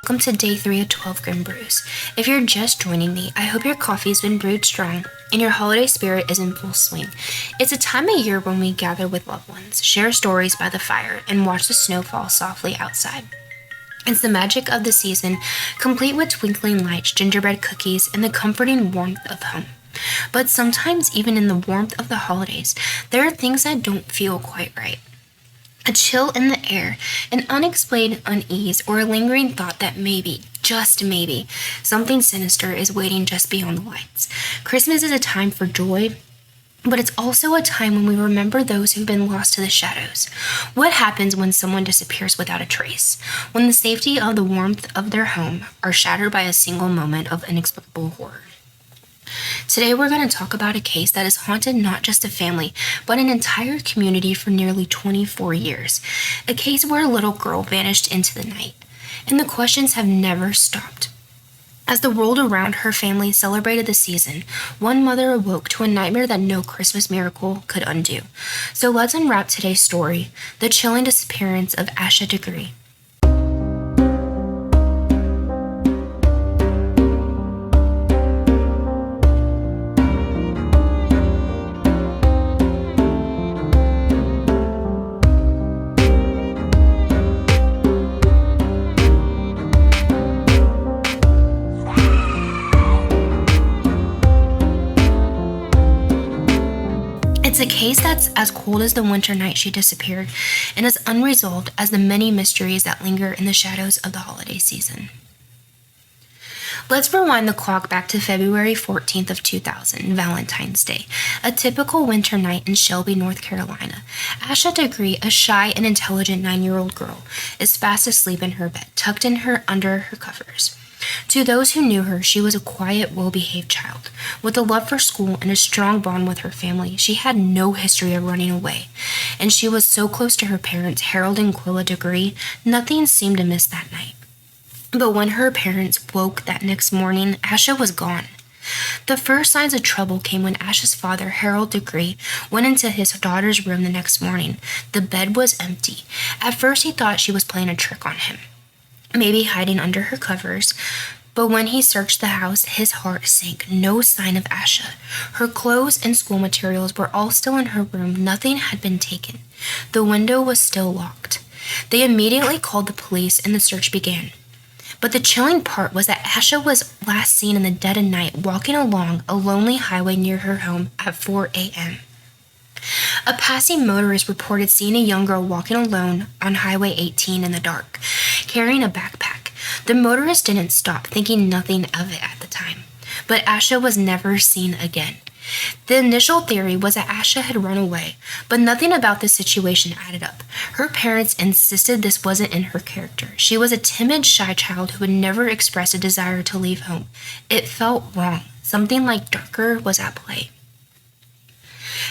Welcome to day 3 of 12 Grim Brews. If you're just joining me, I hope your coffee's been brewed strong and your holiday spirit is in full swing. It's a time of year when we gather with loved ones, share stories by the fire, and watch the snow fall softly outside. It's the magic of the season, complete with twinkling lights, gingerbread cookies, and the comforting warmth of home. But sometimes, even in the warmth of the holidays, there are things that don't feel quite right. A chill in the air, an unexplained unease, or a lingering thought that maybe, just maybe, something sinister is waiting just beyond the lights. Christmas is a time for joy, but it's also a time when we remember those who've been lost to the shadows. What happens when someone disappears without a trace? When the safety of the warmth of their home are shattered by a single moment of inexplicable horror. Today we're going to talk about a case that has haunted not just a family, but an entire community for nearly 24 years. A case where a little girl vanished into the night, and the questions have never stopped. As the world around her family celebrated the season, one mother awoke to a nightmare that no Christmas miracle could undo. So let's unwrap today's story, the chilling disappearance of Asha Degree. It's a case that's as cold as the winter night she disappeared and as unresolved as the many mysteries that linger in the shadows of the holiday season. Let's rewind the clock back to February 14th of 2000, Valentine's Day, a typical winter night in Shelby, North Carolina. Asha Degree, a shy and intelligent 9-year-old girl, is fast asleep in her bed, tucked in under her covers. To those who knew her, she was a quiet, well-behaved child. With a love for school and a strong bond with her family, she had no history of running away. And she was so close to her parents, Harold and Caylie Degree, nothing seemed amiss that night. But when her parents woke that next morning, Asha was gone. The first signs of trouble came when Asha's father, Harold Degree, went into his daughter's room the next morning. The bed was empty. At first, he thought she was playing a trick on him, maybe hiding under her covers, but when he searched the house, his heart sank. No sign of Asha. Her clothes and school materials were all still in her room. Nothing had been taken. The window was still locked. They immediately called the police and the search began. But the chilling part was that Asha was last seen in the dead of night walking along a lonely highway near her home at 4 a.m. A passing motorist reported seeing a young girl walking alone on Highway 18 in the dark, carrying a backpack. The motorist didn't stop, thinking nothing of it at the time. But Asha was never seen again. The initial theory was that Asha had run away, but nothing about this situation added up. Her parents insisted this wasn't in her character. She was a timid, shy child who had never expressed a desire to leave home. It felt wrong. Something like darker was at play.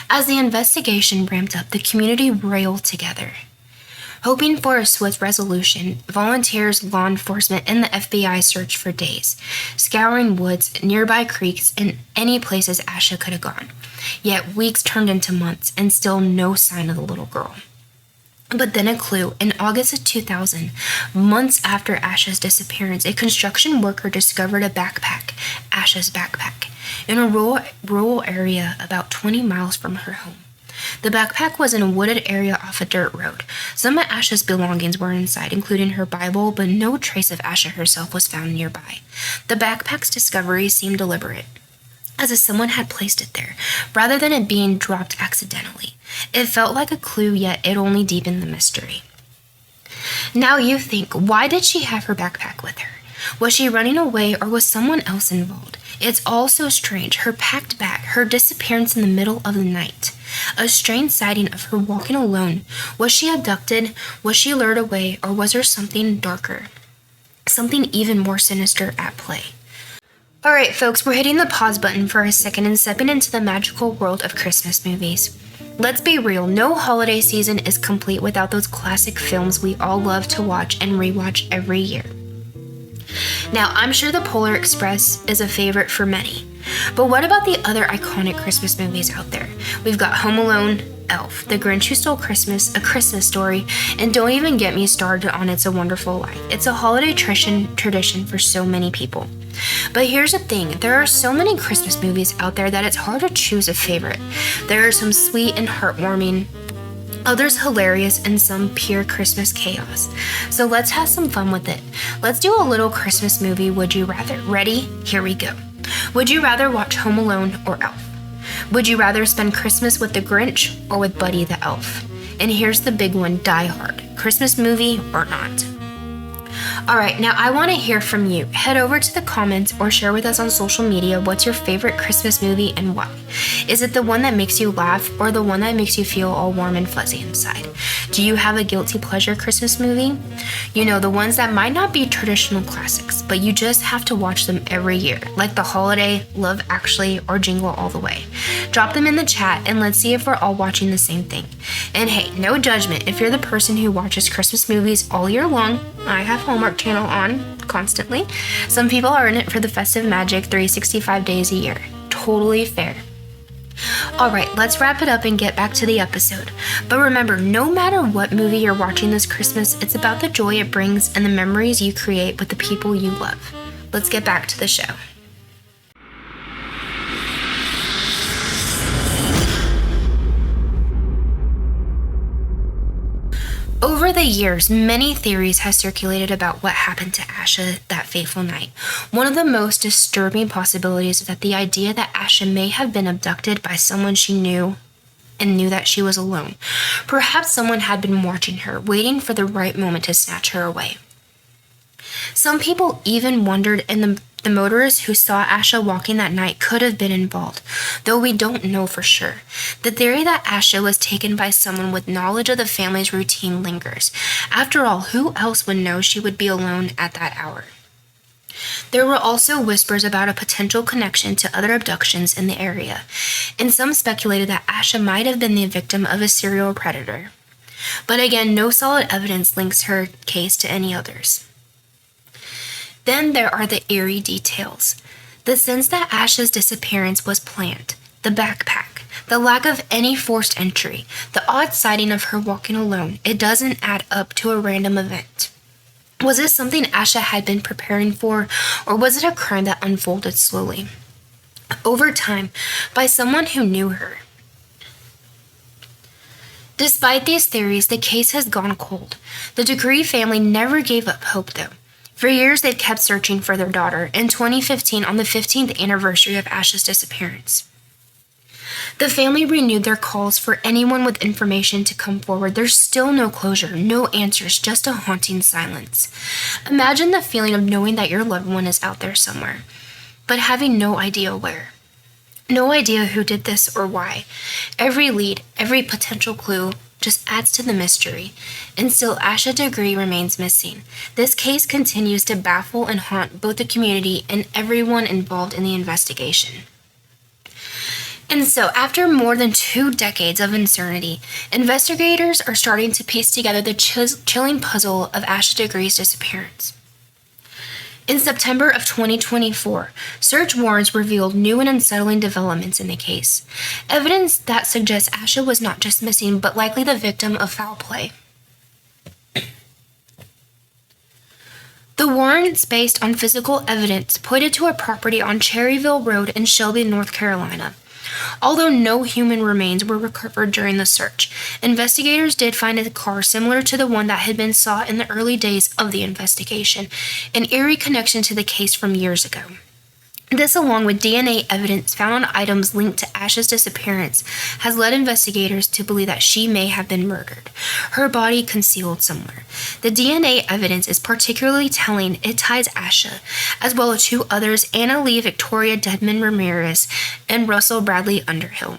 As the investigation ramped up, the community rallied together. Hoping for a swift resolution, volunteers, law enforcement, and the FBI searched for days, scouring woods, nearby creeks, and any places Asha could have gone. Yet weeks turned into months, and still no sign of the little girl. But then a clue. In August of 2000, months after Asha's disappearance, a construction worker discovered a backpack, Asha's backpack, in a rural area about 20 miles from her home. The backpack was in a wooded area off a dirt road. Some of Asha's belongings were inside, including her Bible, but no trace of Asha herself was found nearby. The backpack's discovery seemed deliberate, as if someone had placed it there, rather than it being dropped accidentally. It felt like a clue, yet it only deepened the mystery. Now you think, why did she have her backpack with her? Was she running away, or was someone else involved? It's all so strange. Her packed bag, her disappearance in the middle of the night, a strange sighting of her walking alone. Was she abducted? Was she lured away? Or was there something darker? Something even more sinister at play? Alright folks, we're hitting the pause button for a second and stepping into the magical world of Christmas movies. Let's be real, no holiday season is complete without those classic films we all love to watch and rewatch every year. Now, I'm sure The Polar Express is a favorite for many, but what about the other iconic Christmas movies out there? We've got Home Alone, Elf, The Grinch Who Stole Christmas, A Christmas Story, and don't even get me started on It's a Wonderful Life. It's a holiday tradition for so many people. But here's the thing, there are so many Christmas movies out there that it's hard to choose a favorite. There are some sweet and heartwarming, others hilarious, and some pure Christmas chaos. So let's have some fun with it. Let's do a little Christmas movie Would You Rather. Ready? Here we go. Would you rather watch Home Alone or Elf? Would you rather spend Christmas with the Grinch or with Buddy the Elf? And here's the big one, Die Hard. Christmas movie or not? Alright, now I want to hear from you. Head over to the comments or share with us on social media what's your favorite Christmas movie and why. Is it the one that makes you laugh or the one that makes you feel all warm and fuzzy inside? Do you have a guilty pleasure Christmas movie? You know, the ones that might not be traditional classics, but you just have to watch them every year, like The Holiday, Love Actually, or Jingle All the Way. Drop them in the chat and let's see if we're all watching the same thing. And hey, no judgment if you're the person who watches Christmas movies all year long. I have Hallmark Channel on constantly. Some people are in it for the festive magic 365 days a year. Totally fair. Alright, let's wrap it up and get back to the episode. But remember, no matter what movie you're watching this Christmas, it's about the joy it brings and the memories you create with the people you love. Let's get back to the show. Over the years, many theories have circulated about what happened to Asha that fateful night. One of the most disturbing possibilities is that the idea that Asha may have been abducted by someone she knew and knew that she was alone. Perhaps someone had been watching her, waiting for the right moment to snatch her away. Some people even wondered if the motorist who saw Asha walking that night could have been involved, though we don't know for sure. The theory that Asha was taken by someone with knowledge of the family's routine lingers. After all, who else would know she would be alone at that hour? There were also whispers about a potential connection to other abductions in the area, and some speculated that Asha might have been the victim of a serial predator. But again, no solid evidence links her case to any others. Then there are the eerie details. The sense that Asha's disappearance was planned, the backpack, the lack of any forced entry, the odd sighting of her walking alone, it doesn't add up to a random event. Was this something Asha had been preparing for, or was it a crime that unfolded slowly, over time, by someone who knew her? Despite these theories, the case has gone cold. The Degree family never gave up hope, though. For years, they'd kept searching for their daughter, in 2015 on the 15th anniversary of Asha's disappearance. The family renewed their calls for anyone with information to come forward. There's still no closure, no answers, just a haunting silence. Imagine the feeling of knowing that your loved one is out there somewhere, but having no idea where. No idea who did this or why. Every lead, every potential clue just adds to the mystery, and still Asha Degree remains missing. This case continues to baffle and haunt both the community and everyone involved in the investigation. And so, after more than 2 decades of uncertainty, investigators are starting to piece together the chilling puzzle of Asha Degree's disappearance. In September of 2024, search warrants revealed new and unsettling developments in the case. Evidence that suggests Asha was not just missing, but likely the victim of foul play. The warrants, based on physical evidence, pointed to a property on Cherryville Road in Shelby, North Carolina. Although no human remains were recovered during the search, investigators did find a car similar to the one that had been sought in the early days of the investigation, an eerie connection to the case from years ago. This, along with DNA evidence found on items linked to Asha's disappearance, has led investigators to believe that she may have been murdered, her body concealed somewhere. The DNA evidence is particularly telling. It ties Asha, as well as 2 others, Anna Lee Victoria Dedman Ramirez and Russell Bradley Underhill,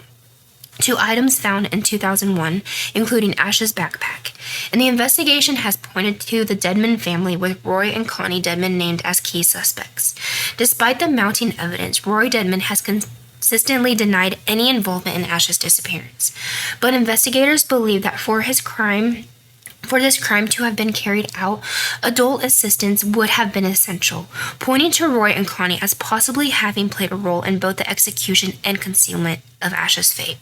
to items found in 2001, including Asha's backpack. And the investigation has pointed to the Dedman family, with Roy and Connie Dedman named as key suspects. Despite the mounting evidence, Roy Dedman has consistently denied any involvement in Asha's disappearance. But investigators believe that for this crime to have been carried out, adult assistance would have been essential, pointing to Roy and Connie as possibly having played a role in both the execution and concealment of Asha's fate.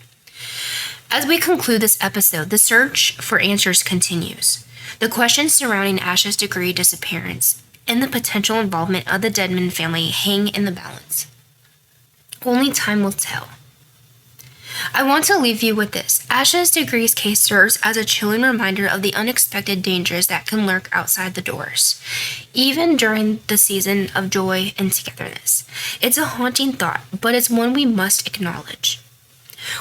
As we conclude this episode, the search for answers continues. The questions surrounding Asha's Degree disappearance and the potential involvement of the Deadman family hang in the balance. Only time will tell. I want to leave you with this. Asha's Degree's case serves as a chilling reminder of the unexpected dangers that can lurk outside the doors, even during the season of joy and togetherness. It's a haunting thought, but it's one we must acknowledge.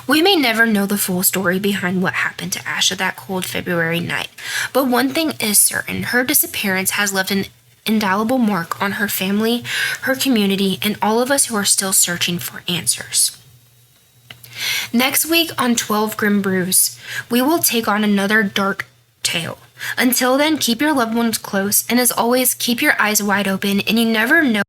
We may never know the full story behind what happened to Asha that cold February night, but one thing is certain: her disappearance has left an indelible mark on her family, her community, and all of us who are still searching for answers. Next week on 12 Grim Brews, we will take on another dark tale. Until then, keep your loved ones close, and as always, keep your eyes wide open, and you never know